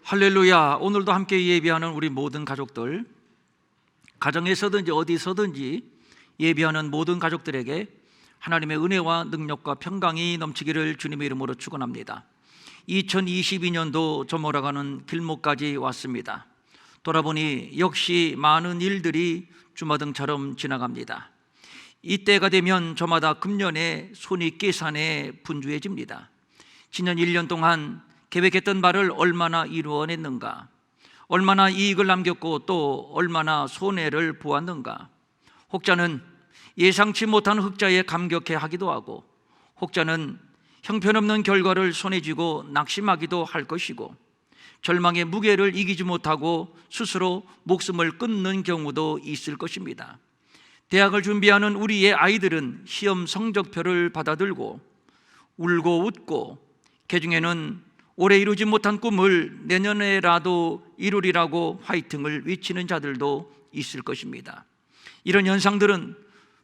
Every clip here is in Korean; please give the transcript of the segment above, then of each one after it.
할렐루야. 오늘도 함께 예배하는 우리 모든 가족들, 가정에서든지 어디서든지 예배하는 모든 가족들에게 하나님의 은혜와 능력과 평강이 넘치기를 주님의 이름으로 축원합니다. 2022년도 저물어가는 길목까지 왔습니다. 돌아보니 역시 많은 일들이 주마등처럼 지나갑니다. 이때가 되면 저마다 금년에 손이 깨산에 분주해집니다. 지난 1년 동안 계획했던 바를 얼마나 이루어냈는가, 얼마나 이익을 남겼고 또 얼마나 손해를 보았는가. 혹자는 예상치 못한 흑자에 감격해 하기도 하고, 혹자는 형편없는 결과를 손에 쥐고 낙심하기도 할 것이고, 절망의 무게를 이기지 못하고 스스로 목숨을 끊는 경우도 있을 것입니다. 대학을 준비하는 우리의 아이들은 시험 성적표를 받아들고 울고 웃고, 개중에는 올해 이루지 못한 꿈을 내년에라도 이루리라고 화이팅을 외치는 자들도 있을 것입니다. 이런 현상들은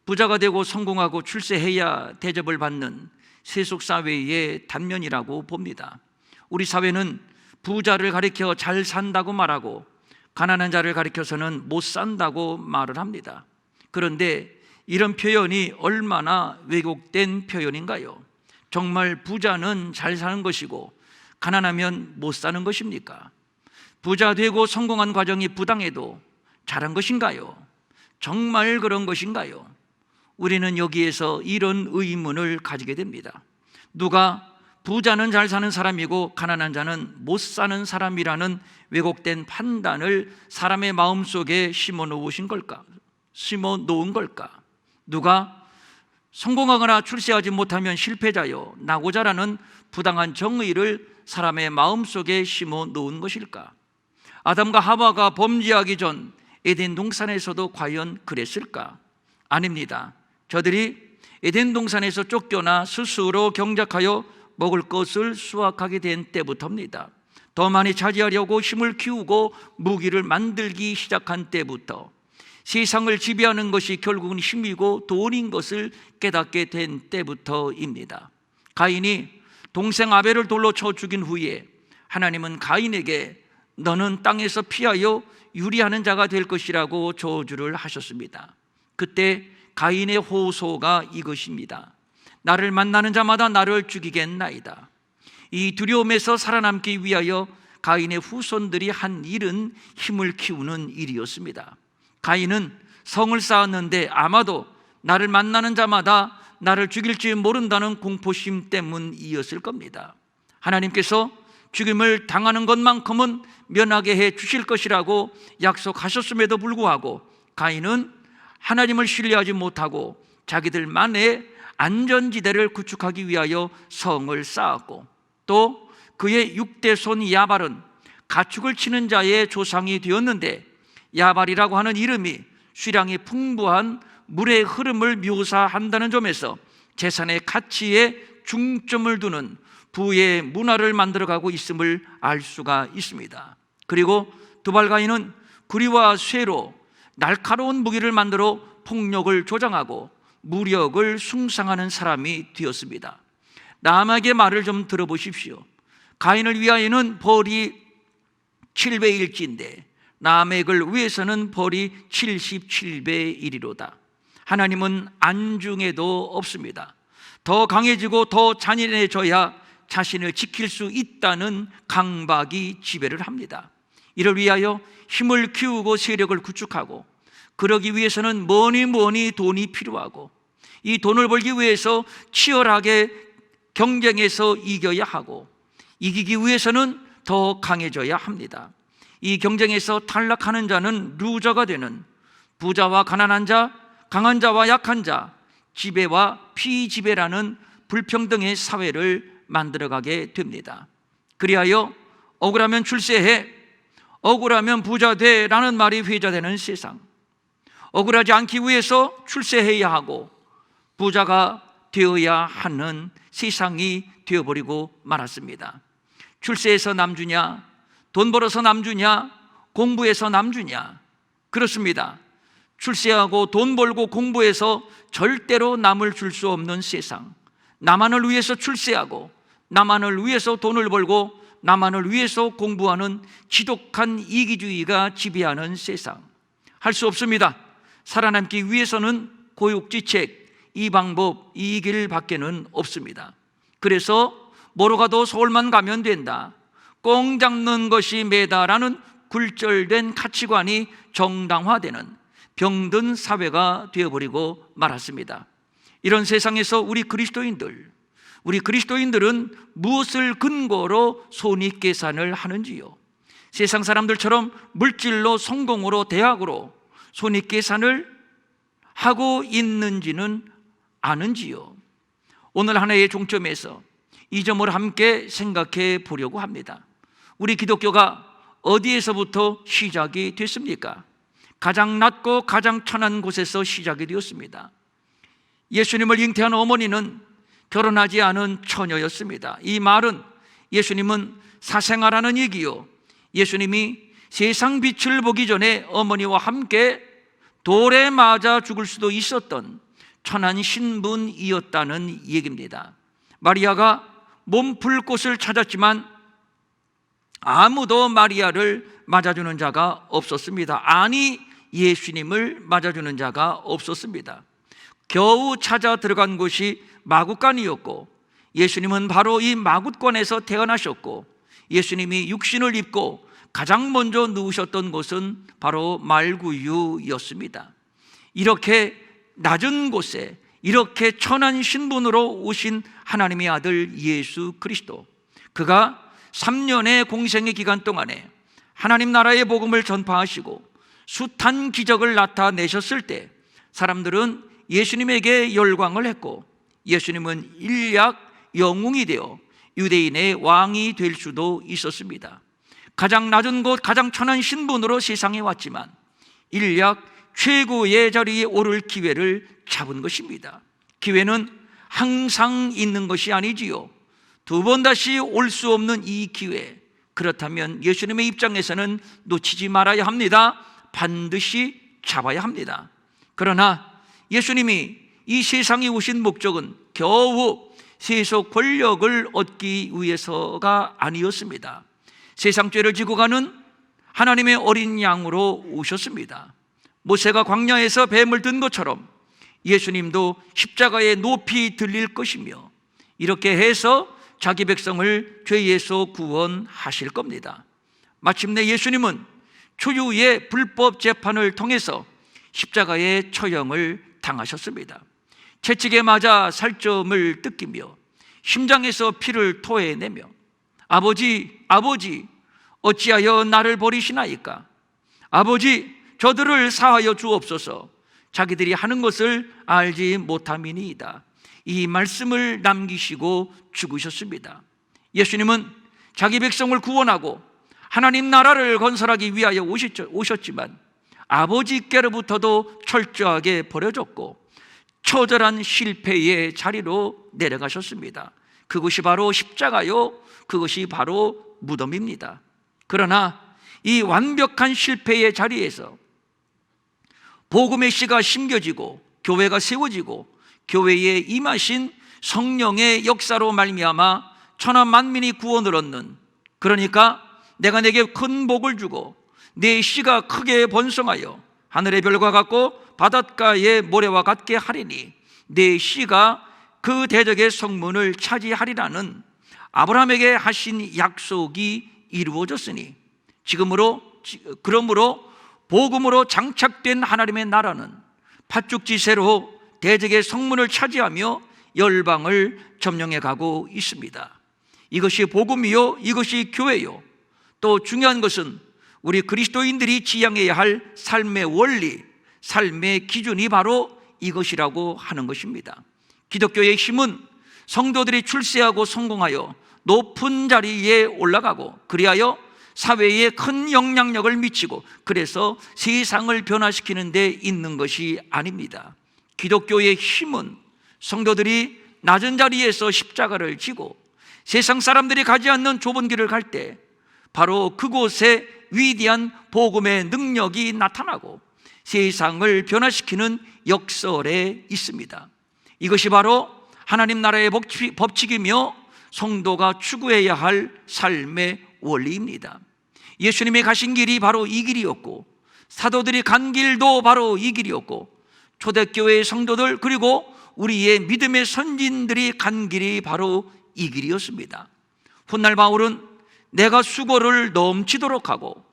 부자가 되고 성공하고 출세해야 대접을 받는 세속사회의 단면이라고 봅니다. 우리 사회는 부자를 가리켜 잘 산다고 말하고 가난한 자를 가리켜서는 못 산다고 말을 합니다. 그런데 이런 표현이 얼마나 왜곡된 표현인가요? 정말 부자는 잘 사는 것이고 가난하면 못 사는 것입니까? 부자 되고 성공한 과정이 부당해도 잘한 것인가요? 정말 그런 것인가요? 우리는 여기에서 이런 의문을 가지게 됩니다. 누가 부자는 잘 사는 사람이고 가난한 자는 못 사는 사람이라는 왜곡된 판단을 사람의 마음속에 심어 놓은 걸까? 누가 성공하거나 출세하지 못하면 실패자요, 낙오자라는 부당한 정의를 사람의 마음속에 심어 놓은 것일까? 아담과 하와가 범죄하기 전 에덴 동산에서도 과연 그랬을까? 아닙니다. 저들이 에덴 동산에서 쫓겨나 스스로 경작하여 먹을 것을 수확하게 된 때부터입니다. 더 많이 차지하려고 힘을 키우고 무기를 만들기 시작한 때부터 세상을 지배하는 것이 결국은 힘이고 돈인 것을 깨닫게 된 때부터입니다. 가인이 동생 아벨을 돌로 쳐 죽인 후에 하나님은 가인에게 너는 땅에서 피하여 유리하는 자가 될 것이라고 저주를 하셨습니다. 그때 가인의 호소가 이것입니다. 나를 만나는 자마다 나를 죽이겠나이다. 이 두려움에서 살아남기 위하여 가인의 후손들이 한 일은 힘을 키우는 일이었습니다. 가인은 성을 쌓았는데 아마도 나를 만나는 자마다 나를 죽일지 모른다는 공포심 때문이었을 겁니다. 하나님께서 죽임을 당하는 것만큼은 면하게 해 주실 것이라고 약속하셨음에도 불구하고 가인은 하나님을 신뢰하지 못하고 자기들만의 안전지대를 구축하기 위하여 성을 쌓았고, 또 그의 6대 손 야발은 가축을 치는 자의 조상이 되었는데, 야발이라고 하는 이름이 수량이 풍부한 물의 흐름을 묘사한다는 점에서 재산의 가치에 중점을 두는 부의 문화를 만들어가고 있음을 알 수가 있습니다. 그리고 두발가인은 구리와 쇠로 날카로운 무기를 만들어 폭력을 조장하고 무력을 숭상하는 사람이 되었습니다. 남에게 말을 좀 들어보십시오. 가인을 위하여는 벌이 7배일진데 라멕을 위해서는 벌이 77배이리로다. 하나님은 안중에도 없습니다. 더 강해지고 더 잔인해져야 자신을 지킬 수 있다는 강박이 지배를 합니다. 이를 위하여 힘을 키우고 세력을 구축하고, 그러기 위해서는 뭐니 돈이 필요하고, 이 돈을 벌기 위해서 치열하게 경쟁해서 이겨야 하고, 이기기 위해서는 더 강해져야 합니다. 이 경쟁에서 탈락하는 자는 루저가 되는, 부자와 가난한 자, 강한 자와 약한 자, 지배와 피지배라는 불평등의 사회를 만들어가게 됩니다. 그리하여 억울하면 출세해, 억울하면 부자 돼라는 말이 회자되는 세상, 억울하지 않기 위해서 출세해야 하고 부자가 되어야 하는 세상이 되어버리고 말았습니다. 출세해서 남주냐, 돈 벌어서 남주냐, 공부해서 남주냐? 그렇습니다. 출세하고 돈 벌고 공부해서 절대로 남을 줄 수 없는 세상, 나만을 위해서 출세하고 나만을 위해서 돈을 벌고 나만을 위해서 공부하는 지독한 이기주의가 지배하는 세상. 할 수 없습니다. 살아남기 위해서는 고육지책, 이 방법, 이 길 밖에는 없습니다. 그래서 뭐로 가도 서울만 가면 된다, 꽁 잡는 것이 매다라는 굴절된 가치관이 정당화되는 병든 사회가 되어버리고 말았습니다. 이런 세상에서 우리 그리스도인들은 무엇을 근거로 손익계산을 하는지요? 세상 사람들처럼 물질로, 성공으로, 대학으로 손익계산을 하고 있는지는 아는지요? 오늘 하나의 종점에서 이 점을 함께 생각해 보려고 합니다. 우리 기독교가 어디에서부터 시작이 됐습니까? 가장 낮고 가장 천한 곳에서 시작이 되었습니다. 예수님을 잉태한 어머니는 결혼하지 않은 처녀였습니다. 이 말은 예수님은 사생아라는 얘기요, 예수님이 세상 빛을 보기 전에 어머니와 함께 돌에 맞아 죽을 수도 있었던 천한 신분이었다는 얘기입니다. 마리아가 몸풀 곳을 찾았지만 아무도 마리아를 맞아주는 자가 없었습니다. 아니, 예수님을 맞아주는 자가 없었습니다. 겨우 찾아 들어간 곳이 마굿간이었고, 예수님은 바로 이 마굿간에서 태어나셨고, 예수님이 육신을 입고 가장 먼저 누우셨던 곳은 바로 말구유였습니다. 이렇게 낮은 곳에 이렇게 천한 신분으로 오신 하나님의 아들 예수 그리스도, 그가 3년의 공생의 기간 동안에 하나님 나라의 복음을 전파하시고 숱한 기적을 나타내셨을 때 사람들은 예수님에게 열광을 했고, 예수님은 일약 영웅이 되어 유대인의 왕이 될 수도 있었습니다. 가장 낮은 곳, 가장 천한 신분으로 세상에 왔지만 일약 최고의 자리에 오를 기회를 잡은 것입니다. 기회는 항상 있는 것이 아니지요. 두 번 다시 올 수 없는 이 기회, 그렇다면 예수님의 입장에서는 놓치지 말아야 합니다. 반드시 잡아야 합니다. 그러나 예수님이 이 세상에 오신 목적은 겨우 세속 권력을 얻기 위해서가 아니었습니다. 세상 죄를 지고 가는 하나님의 어린 양으로 오셨습니다. 모세가 광야에서 뱀을 든 것처럼 예수님도 십자가에 높이 들릴 것이며, 이렇게 해서 자기 백성을 죄에서 구원하실 겁니다. 마침내 예수님은 초유의 불법 재판을 통해서 십자가의 처형을 당하셨습니다. 채찍에 맞아 살점을 뜯기며 심장에서 피를 토해내며 아버지, 아버지, 어찌하여 나를 버리시나이까? 아버지, 저들을 사하여 주옵소서. 자기들이 하는 것을 알지 못함이니이다. 이 말씀을 남기시고 죽으셨습니다. 예수님은 자기 백성을 구원하고 하나님 나라를 건설하기 위하여 오셨지만 아버지께로부터도 철저하게 버려졌고 처절한 실패의 자리로 내려가셨습니다. 그것이 바로 십자가요, 그것이 바로 무덤입니다. 그러나 이 완벽한 실패의 자리에서 복음의 씨가 심겨지고 교회가 세워지고 교회에 임하신 성령의 역사로 말미암아 천하 만민이 구원을 얻는, 그러니까 내가 내게 큰 복을 주고 내 씨가 크게 번성하여 하늘의 별과 같고 바닷가의 모래와 같게 하리니 내 씨가 그 대적의 성문을 차지하리라는 아브라함에게 하신 약속이 이루어졌으니 그러므로 복음으로 장착된 하나님의 나라는 팥죽지세로 대적의 성문을 차지하며 열방을 점령해 가고 있습니다. 이것이 복음이요, 이것이 교회요. 또 중요한 것은 우리 그리스도인들이 지향해야 할 삶의 원리, 삶의 기준이 바로 이것이라고 하는 것입니다. 기독교의 힘은 성도들이 출세하고 성공하여 높은 자리에 올라가고 그리하여 사회에 큰 영향력을 미치고 그래서 세상을 변화시키는 데 있는 것이 아닙니다. 기독교의 힘은 성도들이 낮은 자리에서 십자가를 지고 세상 사람들이 가지 않는 좁은 길을 갈 때 바로 그곳에 위대한 복음의 능력이 나타나고 세상을 변화시키는 역설에 있습니다. 이것이 바로 하나님 나라의 법칙이며 성도가 추구해야 할 삶의 원리입니다. 예수님이 가신 길이 바로 이 길이었고, 사도들이 간 길도 바로 이 길이었고, 초대교회의 성도들 그리고 우리의 믿음의 선진들이 간 길이 바로 이 길이었습니다. 훗날 바울은 내가 수고를 넘치도록 하고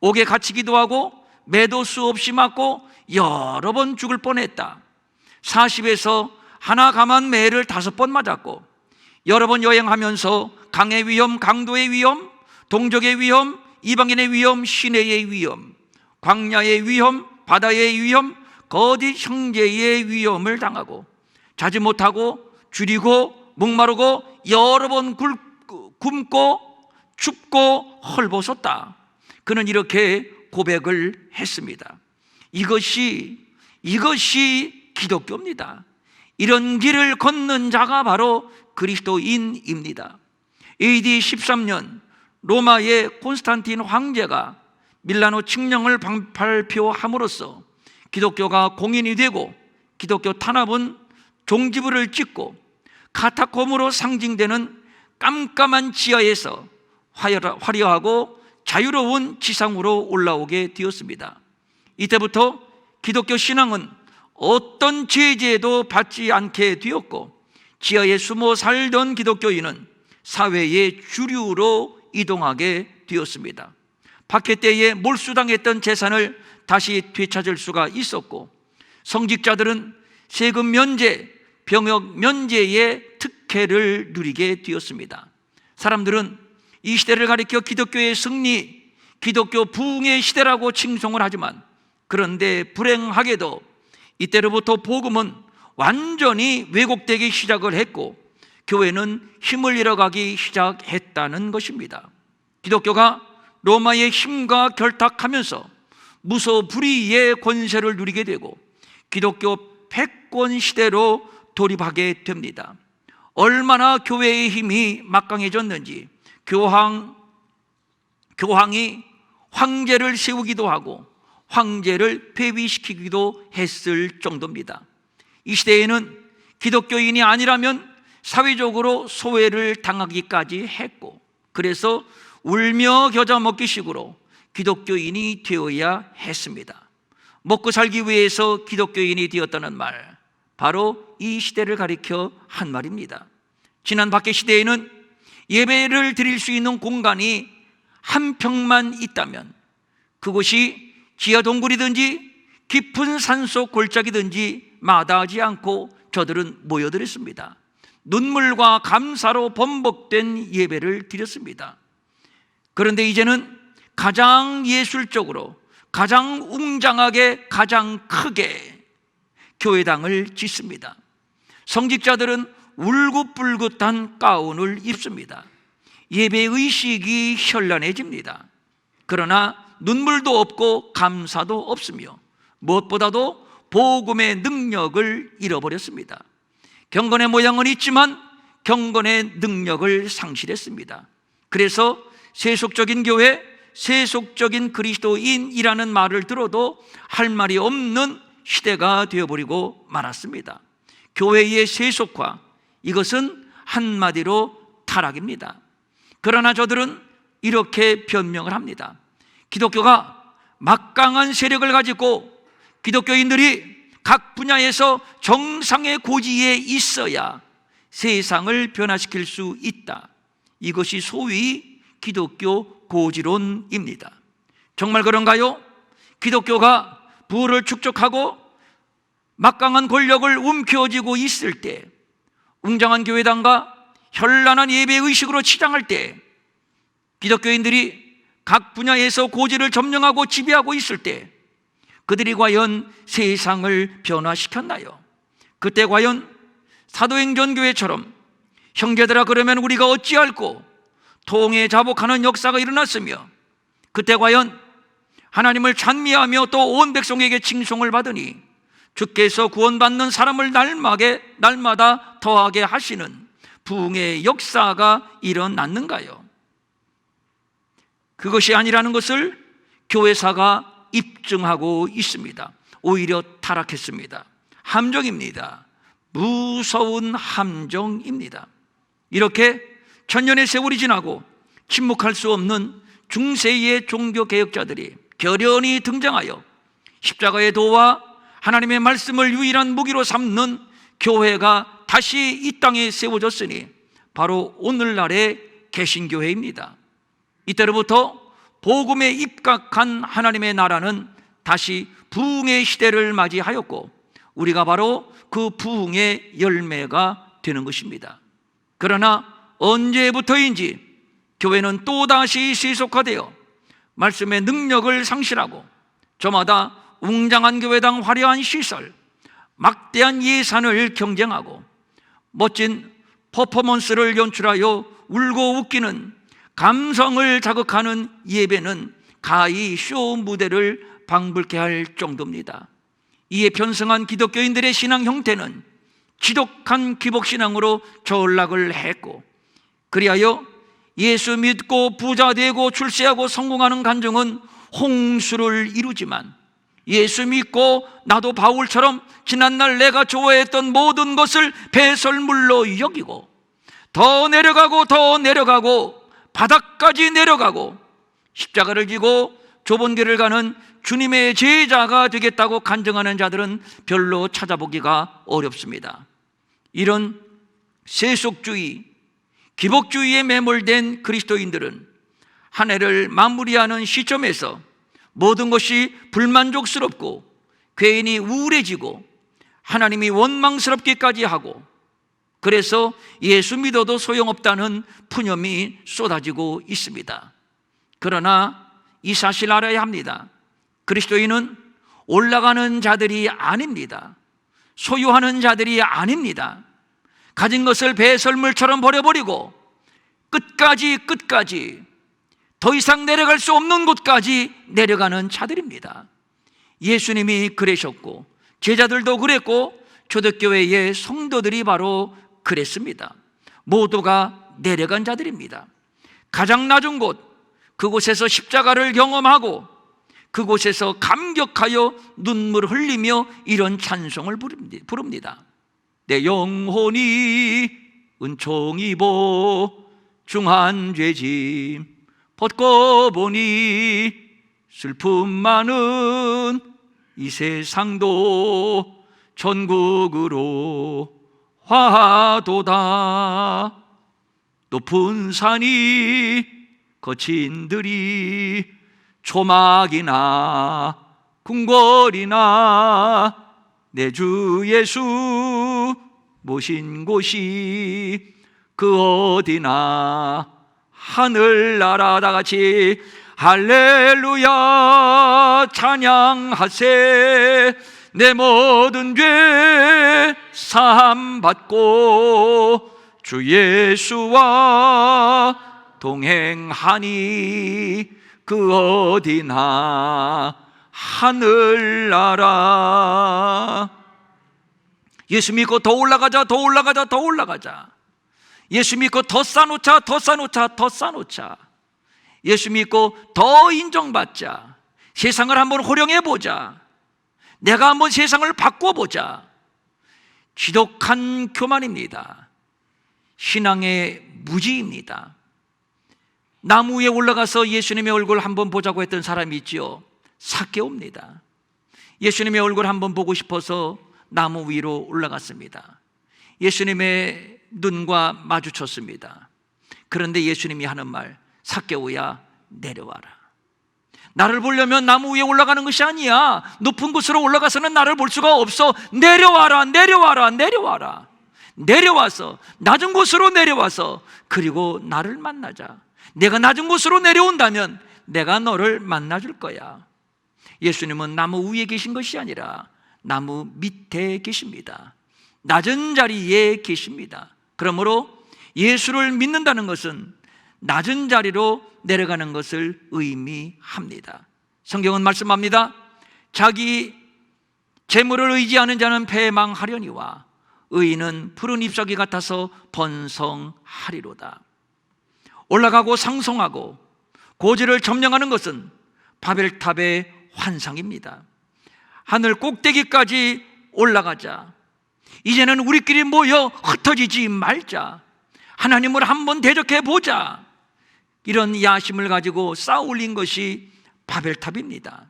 옥에 갇히기도 하고 매도 수 없이 맞고 여러 번 죽을 뻔했다. 40에서 하나 감한 매를 5번 맞았고 여러 번 여행하면서 강의 위험, 강도의 위험, 동족의 위험, 이방인의 위험, 시내의 위험, 광야의 위험, 바다의 위험, 거짓 형제의 위험을 당하고 자지 못하고 줄이고 목마르고 여러 번 굶고 춥고 헐벗었다. 그는 이렇게 고백을 했습니다. 이것이 기독교입니다. 이런 길을 걷는 자가 바로 그리스도인입니다. AD 13년 로마의 콘스탄틴 황제가 밀라노 칙령을 발표함으로써 기독교가 공인이 되고 기독교 탄압은 종지부를 찍고 카타콤으로 상징되는 깜깜한 지하에서 화려하고 자유로운 지상으로 올라오게 되었습니다. 이때부터 기독교 신앙은 어떤 제재도 받지 않게 되었고 지하에 숨어 살던 기독교인은 사회의 주류로 이동하게 되었습니다. 박해 때에 몰수당했던 재산을 다시 되찾을 수가 있었고 성직자들은 세금 면제, 병역 면제의 특혜를 누리게 되었습니다. 사람들은 이 시대를 가리켜 기독교의 승리, 기독교 부흥의 시대라고 칭송을 하지만 그런데 불행하게도 이때로부터 복음은 완전히 왜곡되기 시작을 했고 교회는 힘을 잃어가기 시작했다는 것입니다. 기독교가 로마의 힘과 결탁하면서 무소불위의 권세를 누리게 되고 기독교 패권 시대로 돌입하게 됩니다. 얼마나 교회의 힘이 막강해졌는지 교황이 황제를 세우기도 하고 황제를 폐위시키기도 했을 정도입니다. 이 시대에는 기독교인이 아니라면 사회적으로 소외를 당하기까지 했고 그래서 울며 겨자 먹기식으로 기독교인이 되어야 했습니다. 먹고 살기 위해서 기독교인이 되었다는 말, 바로 이 시대를 가리켜 한 말입니다. 지난 박해 시대에는 예배를 드릴 수 있는 공간이 한 평만 있다면 그곳이 지하 동굴이든지 깊은 산속 골짜기든지 마다하지 않고 저들은 모여들었습니다. 눈물과 감사로 번복된 예배를 드렸습니다. 그런데 이제는 가장 예술적으로, 가장 웅장하게, 가장 크게 교회당을 짓습니다. 성직자들은 울긋불긋한 가운을 입습니다. 예배의식이 현란해집니다. 그러나 눈물도 없고 감사도 없으며 무엇보다도 복음의 능력을 잃어버렸습니다. 경건의 모양은 있지만 경건의 능력을 상실했습니다. 그래서 세속적인 교회, 세속적인 그리스도인이라는 말을 들어도 할 말이 없는 시대가 되어버리고 말았습니다. 교회의 세속화, 이것은 한마디로 타락입니다. 그러나 저들은 이렇게 변명을 합니다. 기독교가 막강한 세력을 가지고 기독교인들이 각 분야에서 정상의 고지에 있어야 세상을 변화시킬 수 있다. 이것이 소위 기독교 고지론입니다. 정말 그런가요? 기독교가 부를 축적하고 막강한 권력을 움켜쥐고 있을 때, 웅장한 교회당과 현란한 예배의식으로 치장할 때, 기독교인들이 각 분야에서 고지를 점령하고 지배하고 있을 때 그들이 과연 세상을 변화시켰나요? 그때 과연 사도행전 교회처럼 형제들아 그러면 우리가 어찌할꼬 통에 자복하는 역사가 일어났으며 그때 과연 하나님을 찬미하며 또 온 백성에게 칭송을 받으니 주께서 구원받는 사람을 날마다 더하게 하시는 부흥의 역사가 일어났는가요? 그것이 아니라는 것을 교회사가 입증하고 있습니다. 오히려 타락했습니다. 함정입니다. 무서운 함정입니다. 이렇게 천년의 세월이 지나고 침묵할 수 없는 중세의 종교개혁자들이 결연히 등장하여 십자가의 도와 하나님의 말씀을 유일한 무기로 삼는 교회가 다시 이 땅에 세워졌으니 바로 오늘날의 개신교회입니다. 이때로부터 복음에 입각한 하나님의 나라는 다시 부흥의 시대를 맞이하였고 우리가 바로 그 부흥의 열매가 되는 것입니다. 그러나 언제부터인지 교회는 또다시 세속화되어 말씀의 능력을 상실하고 저마다 웅장한 교회당 화려한 시설, 막대한 예산을 경쟁하고 멋진 퍼포먼스를 연출하여 울고 웃기는 감성을 자극하는 예배는 가히 쇼 무대를 방불케 할 정도입니다. 이에 편성한 기독교인들의 신앙 형태는 지독한 기복신앙으로 전락을 했고 그리하여 예수 믿고 부자 되고 출세하고 성공하는 간증은 홍수를 이루지만 예수 믿고 나도 바울처럼 지난날 내가 좋아했던 모든 것을 배설물로 여기고 더 내려가고 바닥까지 내려가고 십자가를 지고 좁은 길을 가는 주님의 제자가 되겠다고 간증하는 자들은 별로 찾아보기가 어렵습니다. 이런 세속주의, 기복주의에 매몰된 그리스도인들은 한 해를 마무리하는 시점에서 모든 것이 불만족스럽고 괜히 우울해지고 하나님이 원망스럽기까지 하고 그래서 예수 믿어도 소용없다는 푸념이 쏟아지고 있습니다. 그러나 이 사실 알아야 합니다. 그리스도인은 올라가는 자들이 아닙니다. 소유하는 자들이 아닙니다. 가진 것을 배설물처럼 버려버리고 끝까지 더 이상 내려갈 수 없는 곳까지 내려가는 자들입니다. 예수님이 그러셨고 제자들도 그랬고 초대교회의 성도들이 바로 그랬습니다. 모두가 내려간 자들입니다. 가장 낮은 곳, 그곳에서 십자가를 경험하고 그곳에서 감격하여 눈물 흘리며 이런 찬송을 부릅니다. 내 영혼이 은총 입어 중한 죄짐 벗고 보니 슬픔 많은 이 세상도 천국으로 화도다. 높은 산이 거친 들이 초막이나 궁궐이나 내 주 예수 모신 곳이 그 어디나 하늘나라 다 같이 할렐루야 찬양하세. 내 모든 죄 사함 받고 주 예수와 동행하니 그 어디나 하늘나라. 예수 믿고 더 올라가자. 예수 믿고 더 쌓놓자. 예수 믿고 더 인정받자. 세상을 한번 호령해보자. 내가 한번 세상을 바꿔보자. 지독한 교만입니다. 신앙의 무지입니다. 나무 위에 올라가서 예수님의 얼굴 한번 보자고 했던 사람이 있지요. 삭개오입니다. 예수님의 얼굴 한번 보고 싶어서 나무 위로 올라갔습니다. 예수님의 눈과 마주쳤습니다. 그런데 예수님이 하는 말, 삭개오야 내려와라. 나를 보려면 나무 위에 올라가는 것이 아니야. 높은 곳으로 올라가서는 나를 볼 수가 없어. 내려와라. 내려와서 낮은 곳으로 내려와서 그리고 나를 만나자. 내가 낮은 곳으로 내려온다면 내가 너를 만나줄 거야. 예수님은 나무 위에 계신 것이 아니라 나무 밑에 계십니다. 낮은 자리에 계십니다. 그러므로 예수를 믿는다는 것은 낮은 자리로 내려가는 것을 의미합니다. 성경은 말씀합니다. 자기 재물을 의지하는 자는 패망하려니와 의인은 푸른 잎사귀 같아서 번성하리로다. 올라가고 상송하고 고지를 점령하는 것은 바벨탑의 환상입니다. 하늘 꼭대기까지 올라가자. 이제는 우리끼리 모여 흩어지지 말자. 하나님을 한번 대적해 보자, 이런 야심을 가지고 쌓아 올린 것이 바벨탑입니다.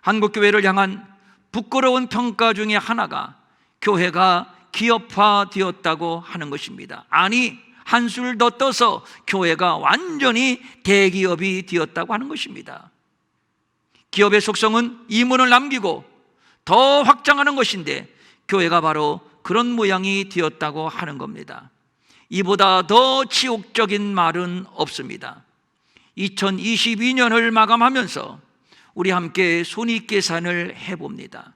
한국교회를 향한 부끄러운 평가 중에 하나가 교회가 기업화되었다고 하는 것입니다. 아니, 한술 더 떠서 교회가 완전히 대기업이 되었다고 하는 것입니다. 기업의 속성은 이문을 남기고 더 확장하는 것인데 교회가 바로 그런 모양이 되었다고 하는 겁니다. 이보다 더 치욕적인 말은 없습니다. 2022년을 마감하면서 우리 함께 손익계산을 해봅니다.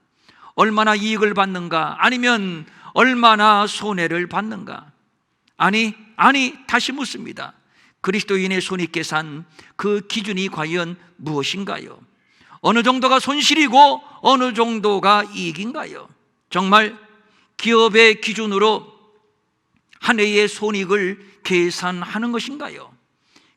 얼마나 이익을 받는가, 아니면 얼마나 손해를 받는가. 아니, 다시 묻습니다. 그리스도인의 손익계산, 그 기준이 과연 무엇인가요? 어느 정도가 손실이고 어느 정도가 이익인가요? 정말 기업의 기준으로 한 해의 손익을 계산하는 것인가요?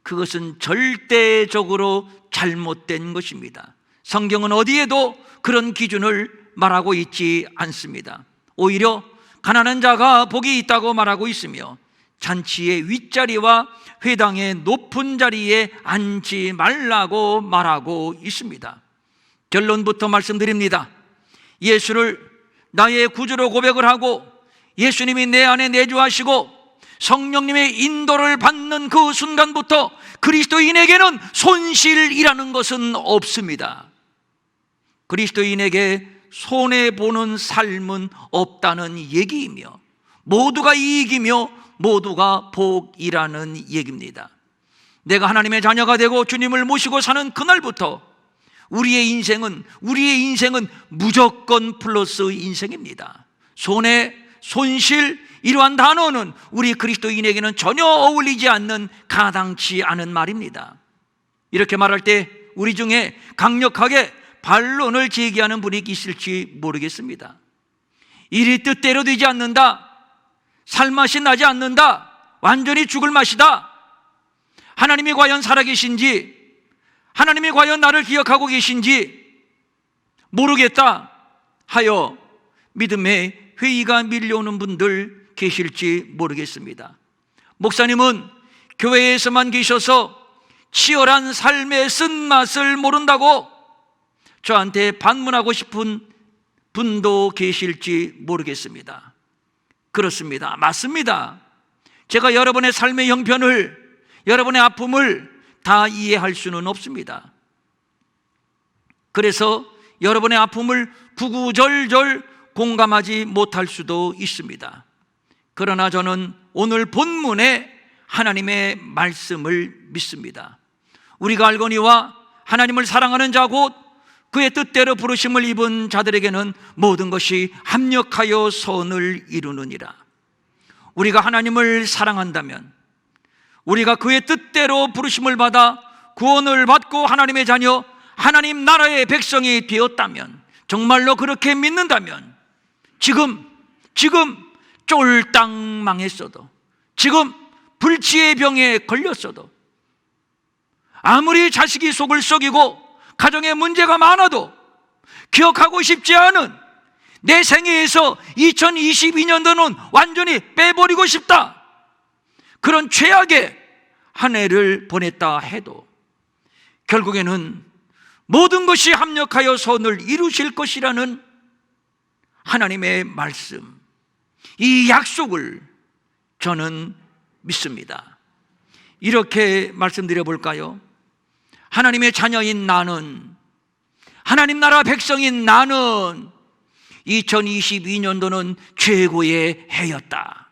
그것은 절대적으로 잘못된 것입니다. 성경은 어디에도 그런 기준을 말하고 있지 않습니다. 오히려 가난한 자가 복이 있다고 말하고 있으며 잔치의 윗자리와 회당의 높은 자리에 앉지 말라고 말하고 있습니다. 결론부터 말씀드립니다. 예수를 나의 구주로 고백을 하고 예수님이 내 안에 내주하시고 성령님의 인도를 받는 그 순간부터 그리스도인에게는 손실이라는 것은 없습니다. 그리스도인에게 손해보는 삶은 없다는 얘기이며 모두가 이익이며 모두가 복이라는 얘기입니다. 내가 하나님의 자녀가 되고 주님을 모시고 사는 그날부터 우리의 인생은 무조건 플러스 인생입니다. 손해, 손실, 이러한 단어는 우리 그리스도인에게는 전혀 어울리지 않는, 가당치 않은 말입니다. 이렇게 말할 때 우리 중에 강력하게 반론을 제기하는 분이 있을지 모르겠습니다. 일이 뜻대로 되지 않는다, 살맛이 나지 않는다, 완전히 죽을 맛이다, 하나님이 과연 살아계신지, 하나님이 과연 나를 기억하고 계신지 모르겠다 하여 믿음의 회의가 밀려오는 분들 계실지 모르겠습니다. 목사님은 교회에서만 계셔서 치열한 삶의 쓴맛을 모른다고 저한테 반문하고 싶은 분도 계실지 모르겠습니다. 그렇습니다. 맞습니다. 제가 여러분의 삶의 형편을, 여러분의 아픔을 다 이해할 수는 없습니다. 그래서 여러분의 아픔을 구구절절 공감하지 못할 수도 있습니다. 그러나 저는 오늘 본문의 하나님의 말씀을 믿습니다. 우리가 알거니와 하나님을 사랑하는 자 곧 그의 뜻대로 부르심을 입은 자들에게는 모든 것이 합력하여 선을 이루느니라. 우리가 하나님을 사랑한다면, 우리가 그의 뜻대로 부르심을 받아 구원을 받고 하나님의 자녀, 하나님 나라의 백성이 되었다면, 정말로 그렇게 믿는다면 지금 쫄딱 망했어도, 지금 불치의 병에 걸렸어도, 아무리 자식이 속을 썩이고 가정에 문제가 많아도 기억하고 싶지 않은 내 생애에서 2022년도는 완전히 빼버리고 싶다, 그런 최악의 한 해를 보냈다 해도 결국에는 모든 것이 합력하여 선을 이루실 것이라는 하나님의 말씀, 이 약속을 저는 믿습니다. 이렇게 말씀드려 볼까요? 하나님의 자녀인 나는, 하나님 나라 백성인 나는 2022년도는 최고의 해였다.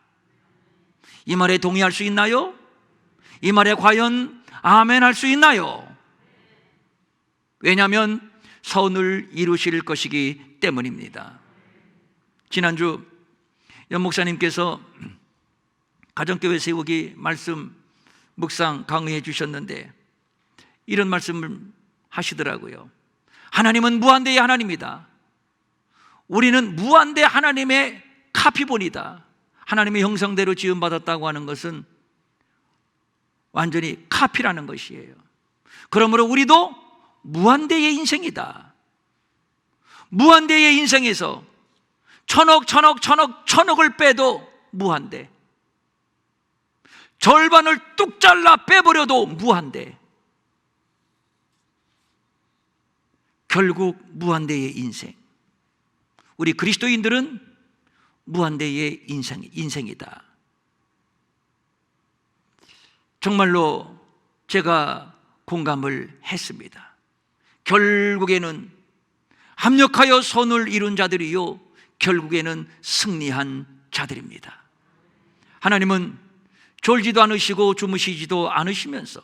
이 말에 동의할 수 있나요? 이 말에 과연 아멘 할 수 있나요? 왜냐하면 선을 이루실 것이기 때문입니다. 지난주 연 목사님께서 가정교회 세우기 말씀 묵상 강의해 주셨는데 이런 말씀을 하시더라고요. 하나님은 무한대의 하나님이다. 우리는 무한대 하나님의 카피본이다. 하나님의 형상대로 지음받았다고 하는 것은 완전히 카피라는 것이에요. 그러므로 우리도 무한대의 인생이다. 무한대의 인생에서 천억을 빼도 무한대, 절반을 뚝 잘라 빼버려도 무한대. 결국 무한대의 인생. 우리 그리스도인들은 무한대의 인생이다. 정말로 제가 공감을 했습니다. 결국에는 합력하여 선을 이룬 자들이요, 결국에는 승리한 자들입니다. 하나님은 졸지도 않으시고 주무시지도 않으시면서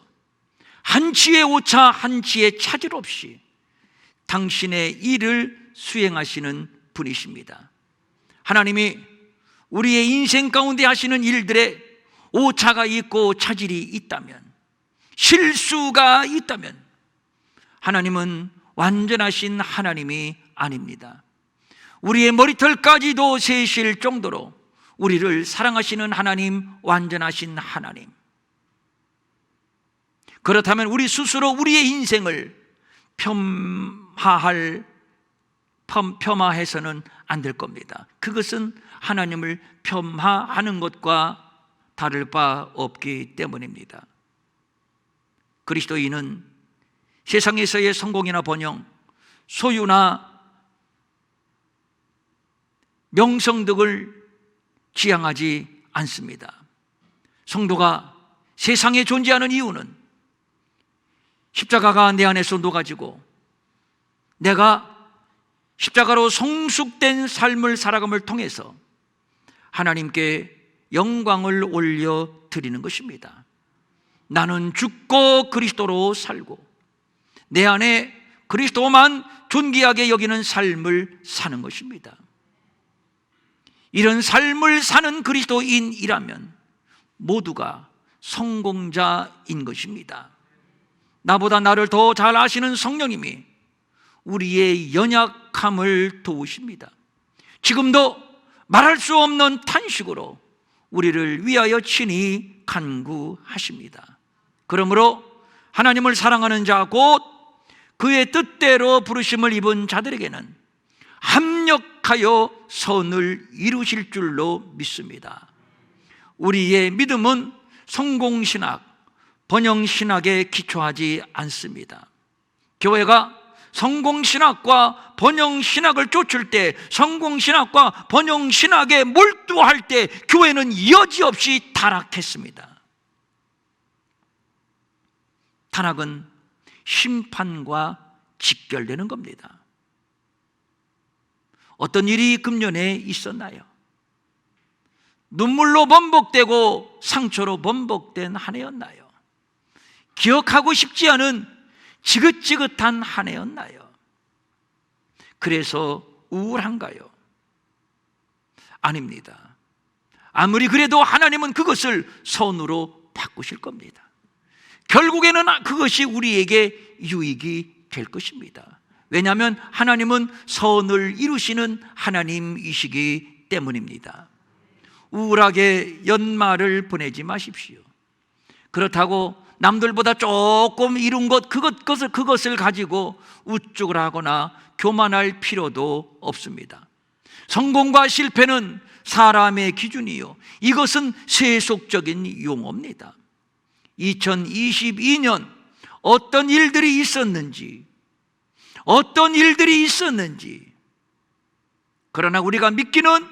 한치의 오차 한치의 차질 없이 당신의 일을 수행하시는 분이십니다. 하나님이 우리의 인생 가운데 하시는 일들에 오차가 있고 차질이 있다면, 실수가 있다면 하나님은 완전하신 하나님이 아닙니다. 우리의 머리털까지도 세실 정도로 우리를 사랑하시는 하나님, 완전하신 하나님. 그렇다면 우리 스스로 우리의 인생을 폄하해서는 안 될 겁니다. 그것은 하나님을 폄하하는 것과 다를 바 없기 때문입니다. 그리스도인은 세상에서의 성공이나 번영, 소유나 명성 등을 지향하지 않습니다. 성도가 세상에 존재하는 이유는 십자가가 내 안에서 녹아지고 내가 십자가로 성숙된 삶을 살아감을 통해서 하나님께 영광을 올려드리는 것입니다. 나는 죽고 그리스도로 살고 내 안에 그리스도만 존귀하게 여기는 삶을 사는 것입니다. 이런 삶을 사는 그리스도인이라면 모두가 성공자인 것입니다. 나보다 나를 더 잘 아시는 성령님이 우리의 연약함을 도우십니다. 지금도 말할 수 없는 탄식으로 우리를 위하여 친히 간구하십니다. 그러므로 하나님을 사랑하는 자, 곧 그의 뜻대로 부르심을 입은 자들에게는 합력하여 선을 이루실 줄로 믿습니다. 우리의 믿음은 성공신학, 번영신학에 기초하지 않습니다. 교회가 성공신학과 번영신학을 쫓을 때, 성공신학과 번영신학에 몰두할 때 교회는 여지없이 타락했습니다. 타락은 심판과 직결되는 겁니다. 어떤 일이 금년에 있었나요? 눈물로 번복되고 상처로 번복된 한 해였나요? 기억하고 싶지 않은 지긋지긋한 한 해였나요? 그래서 우울한가요? 아닙니다. 아무리 그래도 하나님은 그것을 선으로 바꾸실 겁니다. 결국에는 그것이 우리에게 유익이 될 것입니다. 왜냐하면 하나님은 선을 이루시는 하나님이시기 때문입니다. 우울하게 연말을 보내지 마십시오. 그렇다고 남들보다 조금 이룬 그것을 가지고 우쭐을 하거나 교만할 필요도 없습니다. 성공과 실패는 사람의 기준이요, 이것은 세속적인 용어입니다. 2022년 어떤 일들이 있었는지, 그러나 우리가 믿기는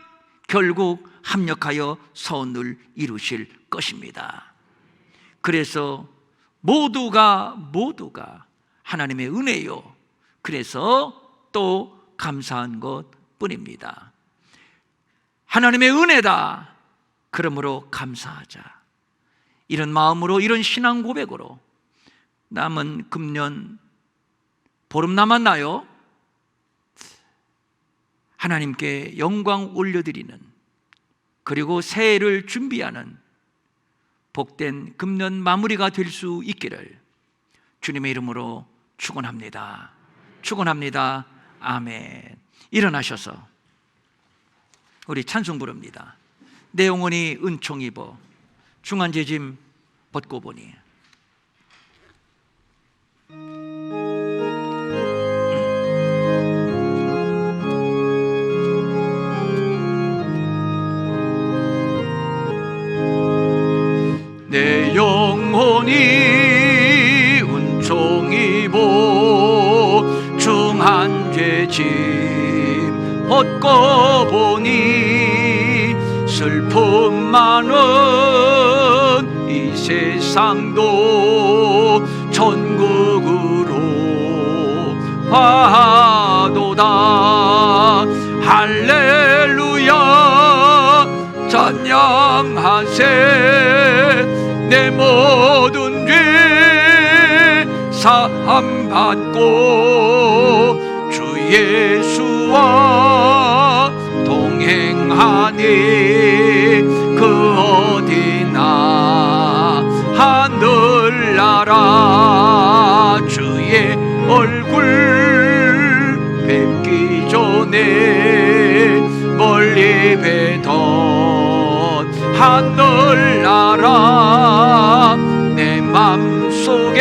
결국 합력하여 선을 이루실 것입니다. 그래서 모두가 하나님의 은혜요, 그래서 또 감사한 것 뿐입니다. 하나님의 은혜다, 그러므로 감사하자. 이런 마음으로, 이런 신앙 고백으로 남은 금년 보름 남았나요? 하나님께 영광 올려드리는, 그리고 새해를 준비하는 복된 금년 마무리가 될 수 있기를 주님의 이름으로 축원합니다. 아멘. 일어나셔서 우리 찬송 부릅니다. 내 영혼이 은총 입어 중한제짐 벗고 보니. 내 내 짐 벗고 보니 슬픔 많은 이 세상도 천국으로 가도다. 할렐루야 찬양하세. 내 모든 죄 사함 받고 주 예수와 동행하니 그 어디나 하늘나라 주의 얼굴 뵙기 전에 멀리 뵈던 하늘나라 내 맘속에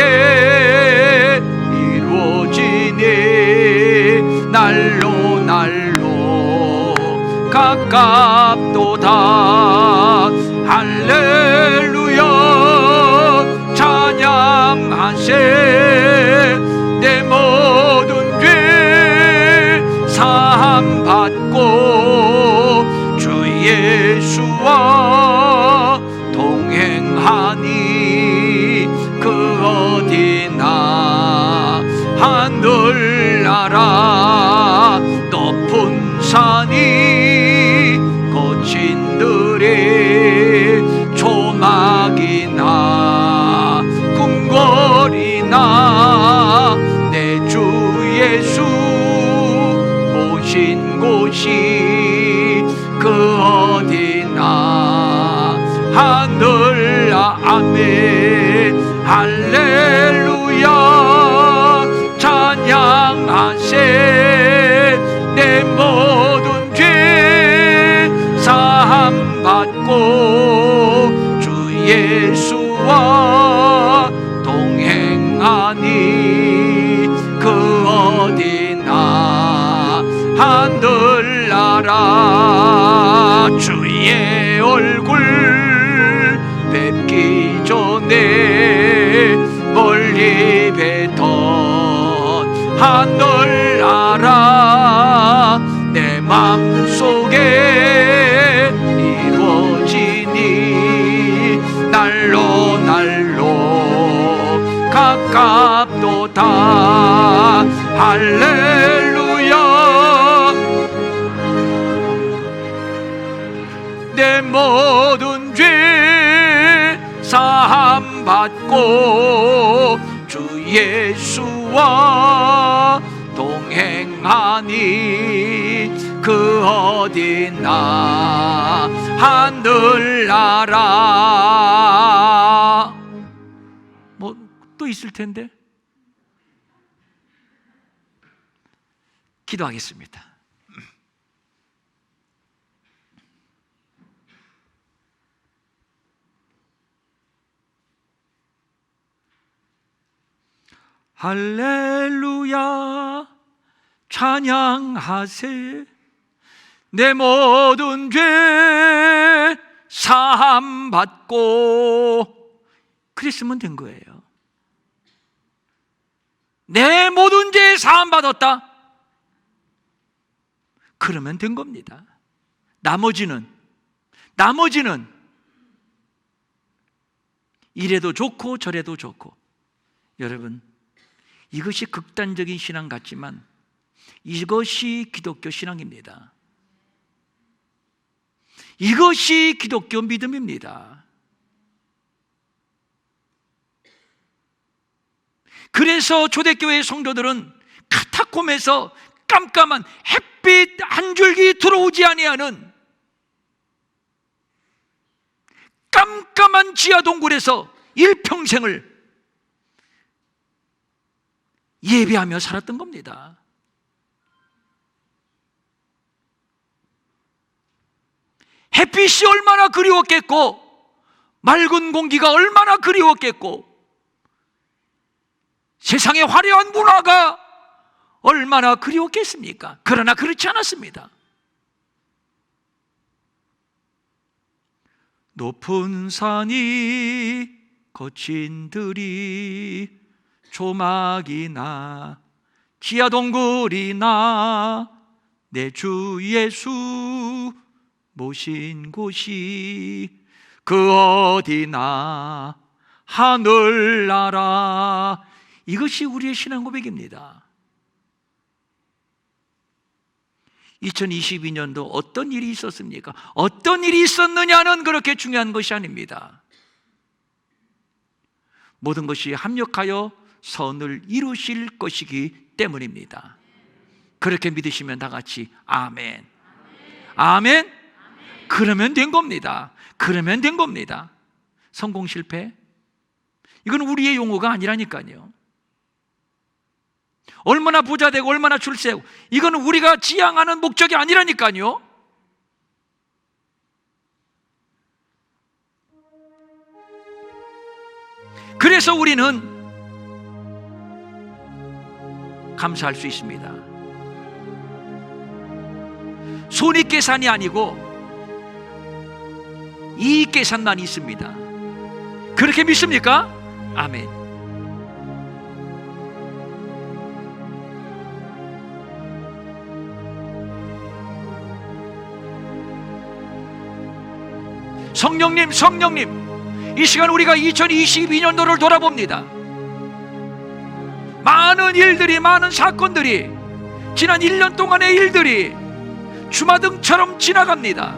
이루어지니 날로 날로 가깝도다. 할렐루야 찬양하세. 내 모든 죄 사함 받고 주 예수와 동행하니 그 어디나 하늘나라 높은 산이 거친 들이 조막이나 궁궐이나 내 주 예수 모신 곳이 그 어디나 하늘나 아멘. 할렐루야 찬양하세. 내 모든 죄 사함 받고 주 예수와 동행하니 그 어디나 하늘나라 주의 얼굴 뵙기 전에 멀리 뵈던 하늘나라 내 맘속에 이루어지니 날로 날로 가깝도다. 할렐루야 내 모든 죄 사함 받고 주 예수와 동행하니 그 어디나 하늘나라. 뭐 또 있을 텐데 기도하겠습니다. 할렐루야 찬양하세. 내 모든 죄 사함 받고 그랬으면 된 거예요. 내 모든 죄 사함 받았다 그러면 된 겁니다. 나머지는 이래도 좋고 저래도 좋고. 여러분 이것이 극단적인 신앙 같지만 이것이 기독교 신앙입니다. 이것이 기독교 믿음입니다. 그래서 초대교회 성도들은 카타콤에서 깜깜한 햇빛 한 줄기 들어오지 아니하는 깜깜한 지하 동굴에서 일평생을 예배하며 살았던 겁니다. 햇빛이 얼마나 그리웠겠고 맑은 공기가 얼마나 그리웠겠고 세상의 화려한 문화가 얼마나 그리웠겠습니까? 그러나 그렇지 않았습니다. 높은 산이 거친 들이 조막이나 지하 동굴이나 내 주 예수 모신 곳이 그 어디나 하늘나라. 이것이 우리의 신앙 고백입니다. 2022년도 어떤 일이 있었습니까? 어떤 일이 있었느냐는 그렇게 중요한 것이 아닙니다. 모든 것이 합력하여 선을 이루실 것이기 때문입니다. 그렇게 믿으시면 다 같이 아멘. 아멘. 그러면 된 겁니다. 그러면 된 겁니다. 성공 실패? 이건 우리의 용어가 아니라니까요. 얼마나 부자 되고 얼마나 출세하고, 이건 우리가 지향하는 목적이 아니라니까요. 그래서 우리는 감사할 수 있습니다. 손익계산이 아니고 이익계산만 있습니다. 그렇게 믿습니까? 아멘. 성령님, 성령님, 이 시간 우리가 2022년도를 돌아봅니다. 많은 일들이, 많은 사건들이, 지난 1년 동안의 일들이 주마등처럼 지나갑니다.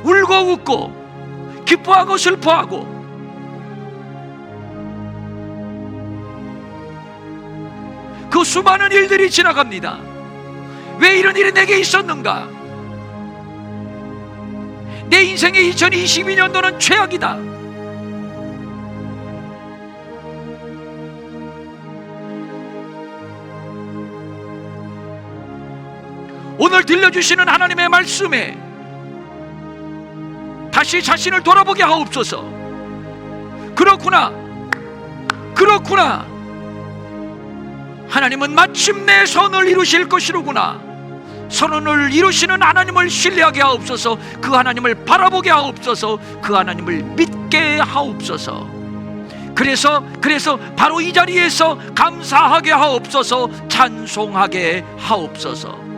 울고 웃고 기뻐하고 슬퍼하고, 그 수많은 일들이 지나갑니다. 왜 이런 일이 내게 있었는가? 내 인생의 2022년도는 최악이다. 오늘 들려주시는 하나님의 말씀에 다시 자신을 돌아보게 하옵소서. 그렇구나, 그렇구나, 하나님은 마침내 선을 이루실 것이로구나. 선언을 이루시는 하나님을 신뢰하게 하옵소서. 그 하나님을 바라보게 하옵소서. 그 하나님을 믿게 하옵소서. 그래서 바로 이 자리에서 감사하게 하옵소서. 찬송하게 하옵소서.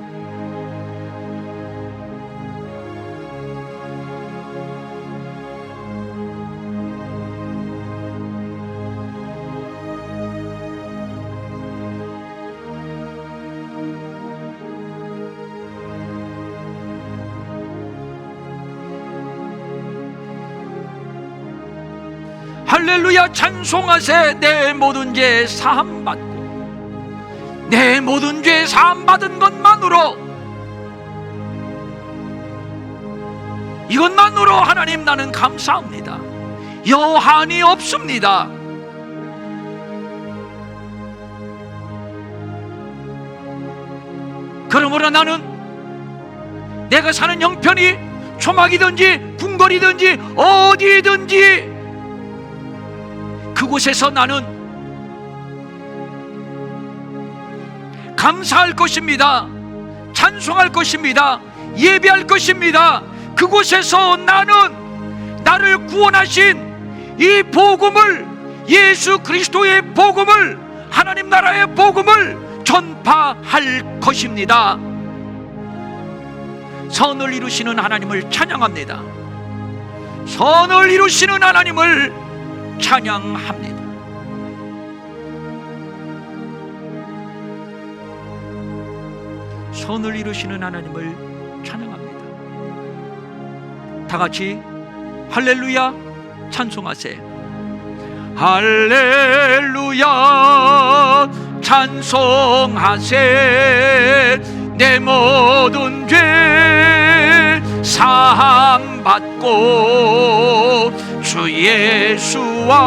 할렐루야, 찬송하세. 내 모든 죄 사함받고, 내 모든 죄 사함받은 것만으로, 이것만으로 하나님 나는 감사합니다. 여한이 없습니다. 그러므로 나는 내가 사는 형편이 초막이든지 궁궐이든지 어디든지 그곳에서 나는 감사할 것입니다. 찬송할 것입니다. 예배할 것입니다. 그곳에서 나는 나를 구원하신 이 복음을, 예수 그리스도의 복음을, 하나님 나라의 복음을 전파할 것입니다. 선을 이루시는 하나님을 찬양합니다. 선을 이루시는 하나님을 찬양합니다. 선을 이루시는 하나님을 찬양합니다. 다 같이 할렐루야 찬송하세. 할렐루야 찬송하세. 내 모든 죄 사함받고 주 예수와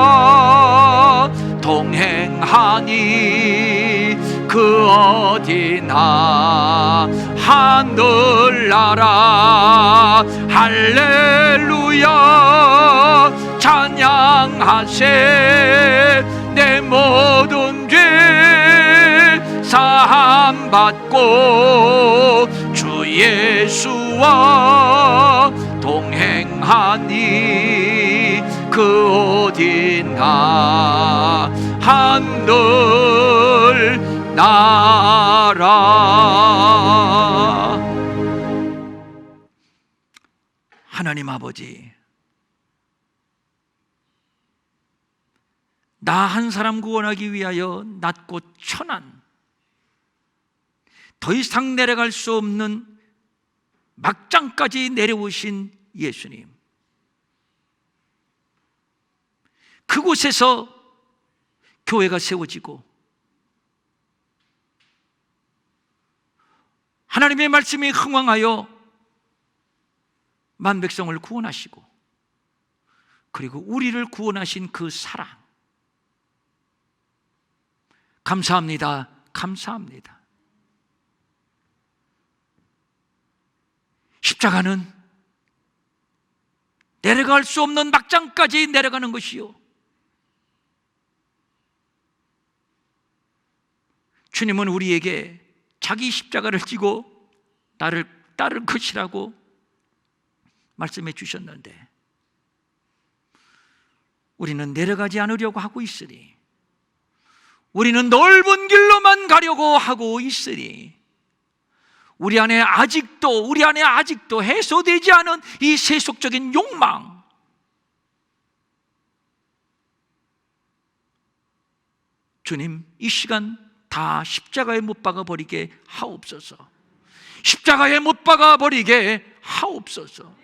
동행하니 그 어디나 하늘나라. 할렐루야 찬양하세. 내 모든 죄 사함받고 주 예수와 동행하니 그 어디나 하늘 나라. 하나님 아버지, 나 한 사람 구원하기 위하여 낮고 천한, 더 이상 내려갈 수 없는 막장까지 내려오신 예수님, 그곳에서 교회가 세워지고 하나님의 말씀이 흥왕하여 만백성을 구원하시고, 그리고 우리를 구원하신 그 사랑, 감사합니다. 감사합니다. 십자가는 내려갈 수 없는 막장까지 내려가는 것이요, 주님은 우리에게 자기 십자가를 지고 나를 따를 것이라고 말씀해 주셨는데, 우리는 내려가지 않으려고 하고 있으니, 우리는 넓은 길로만 가려고 하고 있으니, 우리 안에 아직도 해소되지 않은 이 세속적인 욕망, 주님, 이 시간 다 십자가에 못 박아 버리게 하옵소서. 십자가에 못 박아 버리게 하옵소서.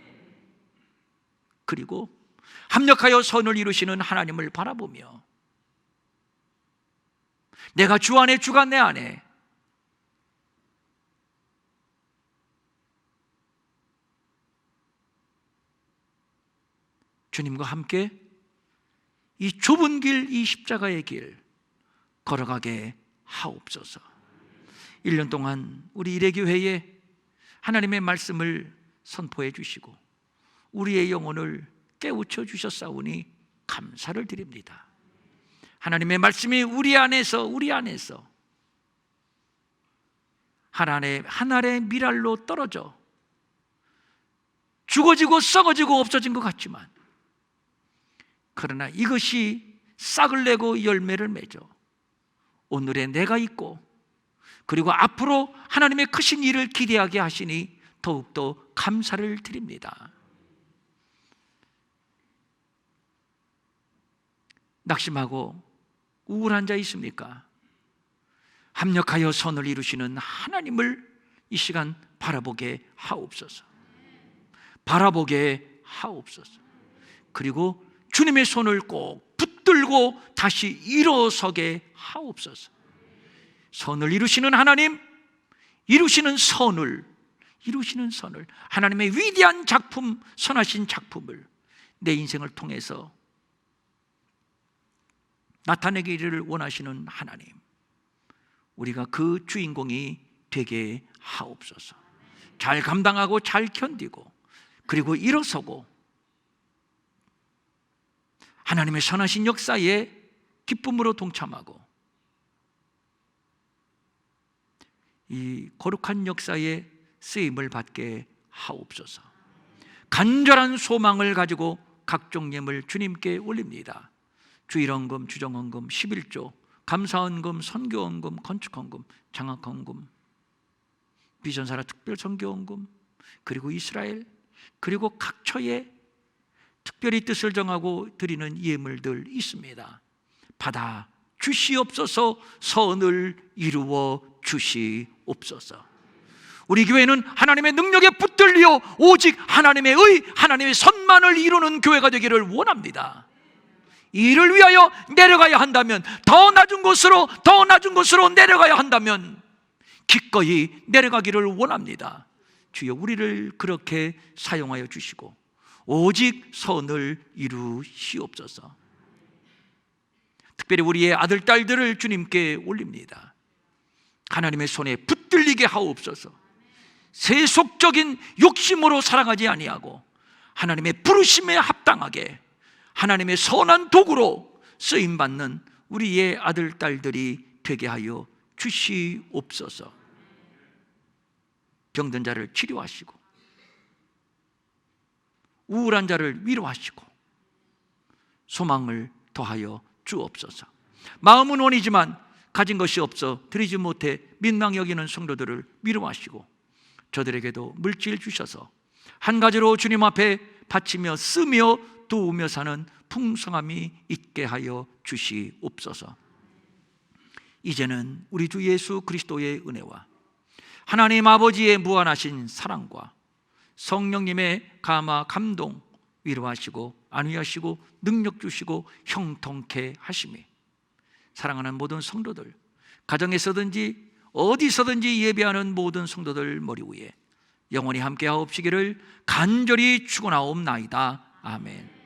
그리고 합력하여 선을 이루시는 하나님을 바라보며, 내가 주 안에, 주가 내 안에, 주님과 함께 이 좁은 길, 이 십자가의 길 걸어가게 하옵소서. 1년 동안 우리 일회교회에 하나님의 말씀을 선포해 주시고 우리의 영혼을 깨우쳐 주셨사오니 감사를 드립니다. 하나님의 말씀이 우리 안에서 하나의 미랄로 떨어져 죽어지고 썩어지고 없어진 것 같지만, 그러나 이것이 싹을 내고 열매를 맺어 오늘의 내가 있고, 그리고 앞으로 하나님의 크신 일을 기대하게 하시니 더욱더 감사를 드립니다. 낙심하고 우울한 자 있습니까? 합력하여 선을 이루시는 하나님을 이 시간 바라보게 하옵소서. 바라보게 하옵소서. 그리고 주님의 손을 꼭 붙들고 다시 일어서게 하옵소서. 선을 이루시는 하나님, 이루시는 선을, 하나님의 위대한 작품, 선하신 작품을 내 인생을 통해서 나타내기를 원하시는 하나님, 우리가 그 주인공이 되게 하옵소서. 잘 감당하고 잘 견디고, 그리고 일어서고 하나님의 선하신 역사에 기쁨으로 동참하고 이 거룩한 역사에 쓰임을 받게 하옵소서. 간절한 소망을 가지고 각종 예물 주님께 올립니다. 주일헌금, 주정헌금, 11조, 감사헌금, 선교헌금, 건축헌금, 장학헌금, 비전사라 특별선교헌금, 그리고 이스라엘, 그리고 각 처에 특별히 뜻을 정하고 드리는 예물들 있습니다. 받아 주시옵소서. 선을 이루어 주시옵소서. 우리 교회는 하나님의 능력에 붙들려 오직 하나님의 하나님의 선만을 이루는 교회가 되기를 원합니다. 이를 위하여 내려가야 한다면, 더 낮은 곳으로 내려가야 한다면 기꺼이 내려가기를 원합니다. 주여, 우리를 그렇게 사용하여 주시고 오직 선을 이루시옵소서. 특별히 우리의 아들, 딸들을 주님께 올립니다. 하나님의 손에 붙들리게 하옵소서. 세속적인 욕심으로 살아가지 아니하고 하나님의 부르심에 합당하게 하나님의 선한 도구로 쓰임받는 우리의 아들, 딸들이 되게 하여 주시옵소서. 병든 자를 치료하시고 우울한 자를 위로하시고 소망을 더하여 주옵소서. 마음은 원이지만 가진 것이 없어 드리지 못해 민망히 여기는 성도들을 위로하시고 저들에게도 물질 주셔서 한 가지로 주님 앞에 바치며 쓰며 도우며 사는 풍성함이 있게 하여 주시옵소서. 이제는 우리 주 예수 그리스도의 은혜와 하나님 아버지의 무한하신 사랑과 성령님의 감화 감동 위로하시고 안위하시고 능력 주시고 형통케 하심이 사랑하는 모든 성도들, 가정에서든지 어디서든지 예배하는 모든 성도들 머리 위에 영원히 함께하옵시기를 간절히 축원하옵나이다. 아멘.